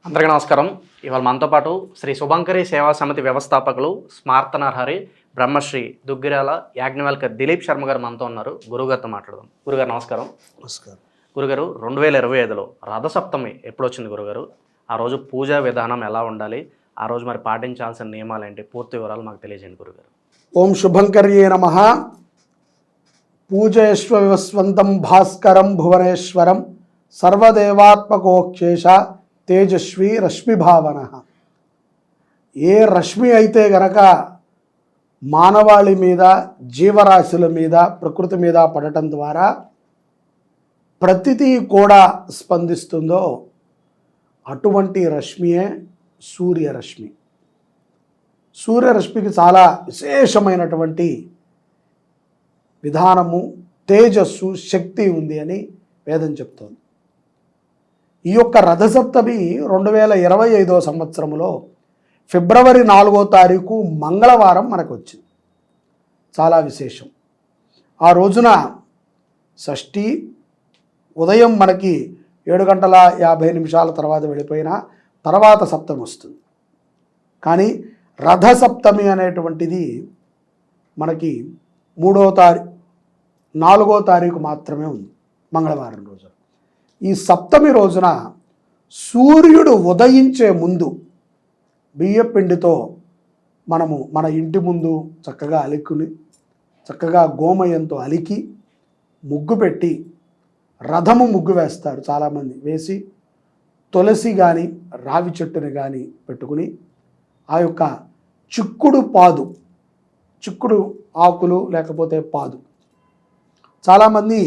అందరికీ నమస్కారం. ఇవాళ మనతో పాటు శ్రీ శుభంకరి సేవా సమితి వ్యవస్థాపకులు స్మార్తనర్హరి బ్రహ్మశ్రీ దుగ్గిరాల యాజ్ఞవల్క దిలీప్ శర్మ గారు మనతో ఉన్నారు. గురుగారితో మాట్లాడదాం. గురుగారు నమస్కారం. నమస్కారం. గురుగారు, 2025లో రథసప్తమి ఎప్పుడు వచ్చింది గురుగారు? ఆ రోజు పూజా విధానం ఎలా ఉండాలి, ఆ రోజు మరి పాటించాల్సిన నియమాలు ఏంటి, పూర్తి వివరాలు మాకు తెలియజేయండి గురుగారు. ఓం శుభంకర్యే నమః. పూజయశ్వ వివస్వంతం భాస్కరం భువనేశ్వరం సర్వదేవాత్మకోక్షేష తేజస్వి రశ్మిభావన. ఏ రశ్మి అయితే గనక మానవాళి మీద, జీవరాశుల మీద, ప్రకృతి మీద పడటం ద్వారా ప్రతిదీ కూడా స్పందిస్తుందో అటువంటి రశ్మియే సూర్యరశ్మి. సూర్యరశ్మికి చాలా విశేషమైనటువంటి విధానము, తేజస్సు, శక్తి ఉంది అని వేదం చెప్తోంది. ఈ యొక్క రథసప్తమి 2025 సంవత్సరంలో ఫిబ్రవరి 4వ తారీఖు మంగళవారం మనకు వచ్చింది. చాలా విశేషం. ఆ రోజున షష్ఠి ఉదయం మనకి 7:50 తర్వాత వెళ్ళిపోయిన తర్వాత సప్తమి వస్తుంది. కానీ రథసప్తమి అనేటువంటిది మనకి 4వ తారీఖు మాత్రమే ఉంది, మంగళవారం రోజు. ఈ సప్తమి రోజున సూర్యుడు ఉదయించే ముందు బియ్యపిండితో మనము మన ఇంటి ముందు చక్కగా అలికుని, చక్కగా గోమయంతో అలికి ముగ్గు పెట్టి, రథము ముగ్గు వేస్తారు చాలామంది, వేసి తులసి కానీ రావి చెట్టుని కానీ పెట్టుకుని ఆ యొక్క చిక్కుడు ఆకులు లేకపోతే పాదు, చాలామంది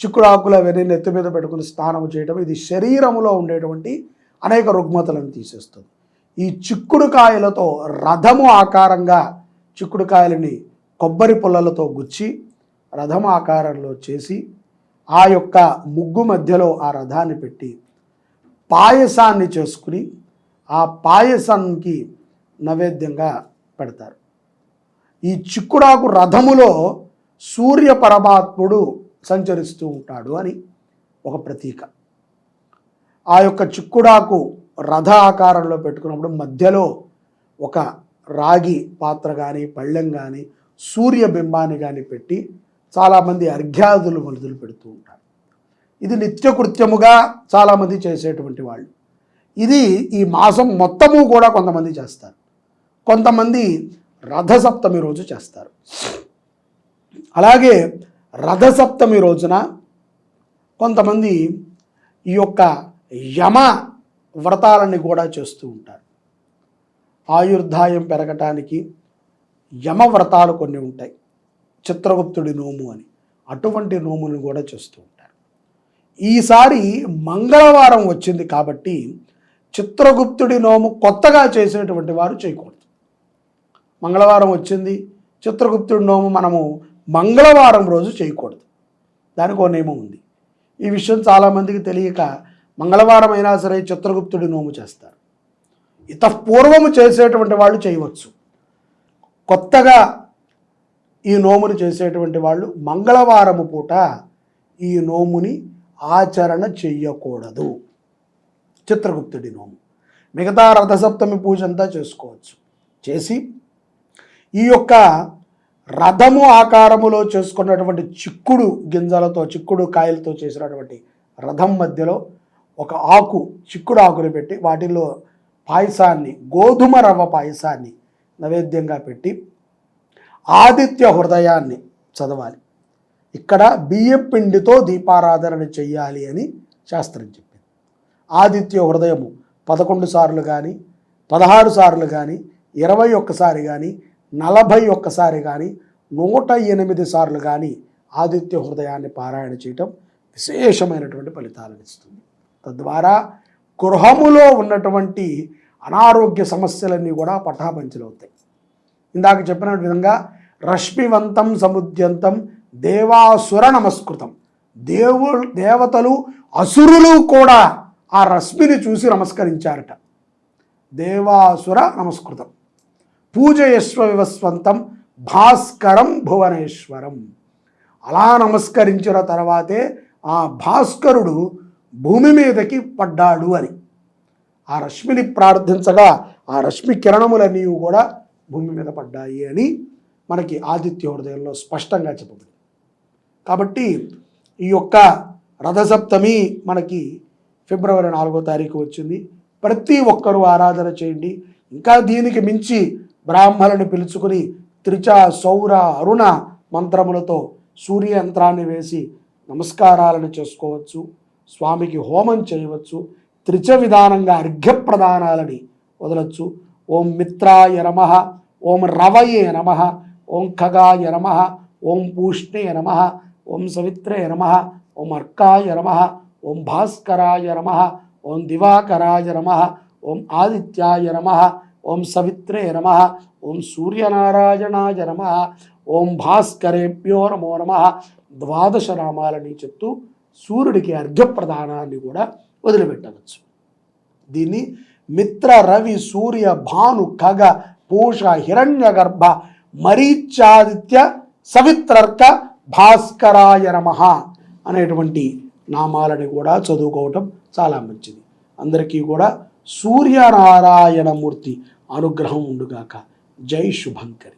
చిక్కుడు ఆకులు అవన్నీ నెత్తి మీద పెట్టుకుని స్నానం చేయడం, ఇది శరీరంలో ఉండేటువంటి అనేక రుగ్మతలను తీసేస్తుంది. ఈ చిక్కుడుకాయలతో రథము ఆకారంగా చిక్కుడుకాయలని కొబ్బరి పుల్లలతో గుచ్చి రథము ఆకారంలో చేసి ఆ యొక్క ముగ్గు మధ్యలో ఆ రథాన్ని పెట్టి పాయసాన్ని చేసుకుని ఆ పాయసానికి నైవేద్యంగా పెడతారు. ఈ చిక్కుడాకు రథములో సూర్య పరమాత్ముడు సంచరిస్తూ ఉంటాడు అని ఒక ప్రతీక. ఆ యొక్క చిక్కుడాకు రథ ఆకారంలో పెట్టుకున్నప్పుడు మధ్యలో ఒక రాగి పాత్ర కానీ పళ్ళెం కానీ సూర్యబింబాన్ని కానీ పెట్టి చాలామంది అర్ఘ్యాదులు మొదలు పెడుతూ ఉంటారు. ఇది నిత్యకృత్యముగా చాలామంది చేసేటువంటి వాళ్ళు. ఇది ఈ మాసం మొత్తము కూడా కొంతమంది చేస్తారు, కొంతమంది రథసప్తమి రోజు చేస్తారు. అలాగే రథసప్తమి రోజున కొంతమంది ఈ యొక్క యమ వ్రతాలని కూడా చేస్తూ ఉంటారు. ఆయుర్దాయం పెరగటానికి యమ వ్రతాలు కొన్ని ఉంటాయి, చిత్రగుప్తుడి నోము అని, అటువంటి నోములను కూడా చేస్తూ ఉంటారు. ఈసారి మంగళవారం వచ్చింది కాబట్టి చిత్రగుప్తుడి నోము కొత్తగా చేసేటువంటి వారు చేయకూడదు. మంగళవారం వచ్చింది, చిత్రగుప్తుడి నోము మనము మంగళవారం రోజు చేయకూడదు, దానికి ఒక నియమం ఉంది. ఈ విషయం చాలామందికి తెలియక మంగళవారం అయినా సరే చిత్రగుప్తుడి నోము చేస్తారు. పూర్వము చేసేటువంటి వాళ్ళు చేయవచ్చు. కొత్తగా ఈ నోమును చేసేటువంటి వాళ్ళు మంగళవారము పూట ఈ నోముని ఆచరణ చెయ్యకూడదు, చిత్రగుప్తుడి నోము. మిగతా రథసప్తమి పూజ అంతా చేసుకోవచ్చు. చేసి ఈ యొక్క రథము ఆకారములో చేసుకున్నటువంటి చిక్కుడు గింజలతో, చిక్కుడు కాయలతో చేసినటువంటి రథం మధ్యలో ఒక ఆకు, చిక్కుడు ఆకులు పెట్టి వాటిలో పాయసాన్ని, గోధుమ రవ్వ పాయసాన్ని నైవేద్యంగా పెట్టి ఆదిత్య హృదయాన్ని చదవాలి. ఇక్కడ బియ్యం పిండితో దీపారాధన చెయ్యాలి అని శాస్త్రం చెప్పింది. ఆదిత్య హృదయము 11 సార్లు కానీ, 16 సార్లు కానీ, 21 సారి కానీ, 41 సారి కానీ, 108 సార్లు కానీ ఆదిత్య హృదయాన్ని పారాయణ చేయటం విశేషమైనటువంటి ఫలితాలను ఇస్తుంది. తద్వారా గృహములో ఉన్నటువంటి అనారోగ్య సమస్యలన్నీ కూడా పటాపంచలవుతాయి. ఇందాక చెప్పిన విధంగా రశ్మివంతం సముద్యంతం దేవాసుర నమస్కృతం, దేవతలు అసురులు కూడా ఆ రశ్మిని చూసి నమస్కరించారట. దేవాసుర నమస్కృతం. పూజయశ్వ వివస్వంతం భాస్కరం భువనేశ్వరం. అలా నమస్కరించిన తర్వాతే ఆ భాస్కరుడు భూమి మీదకి పడ్డాడు అని. ఆ రశ్మిని ప్రార్థించగా ఆ రశ్మి కిరణములన్నీ కూడా భూమి మీద పడ్డాయి అని మనకి ఆదిత్య హృదయంలో స్పష్టంగా చెప్పబడింది. కాబట్టి ఈ యొక్క రథసప్తమి మనకి ఫిబ్రవరి 4వ తారీఖు వచ్చింది. ప్రతి ఒక్కరూ ఆరాధన చేయండి. ఇంకా దీనికి మించి బ్రాహ్మణులను పిలుచుకుని త్రిచ సౌర అరుణ మంత్రములతో సూర్య యంత్రాన్ని వేసి నమస్కారాలను చేసుకోవచ్చు. స్వామికి హోమం చేయవచ్చు. త్రిచ విధానంగా అర్ఘ్యప్రదానాలని వదలచ్చు. ఓం మిత్రాయ నమః, ఓం రవయే నమః, ఓం ఖగాయ నమః, ఓం పూష్ణే నమః, ఓం సవిత్రే నమః, ఓం అర్కాయ నమః, ఓం భాస్కరాయ నమః, ఓం దివాకరాయ నమః, ఓం ఆదిత్యాయ నమః, ఓం సవిత్రే నమః, ఓం సూర్యనారాయణాయ నమః, ఓం భాస్కరేభ్యో నమో నమః 12 నామాలని చెప్తూ సూర్యుడికి అర్ఘ్యప్రదానాన్ని కూడా వదిలిపెట్టవచ్చు. దీన్ని మిత్ర రవి సూర్య భాను ఖగ పూష హిరణ్యగర్భ మరీచాదిత్య సవిత్రర్క భాస్కరాయ నమః అనేటువంటి నామాలని కూడా చదువుకోవటం చాలా మంచిది. అందరికీ కూడా సూర్యనారాయణమూర్తి అనుగ్రహం ఉండుగాక. జై శుభంకరి.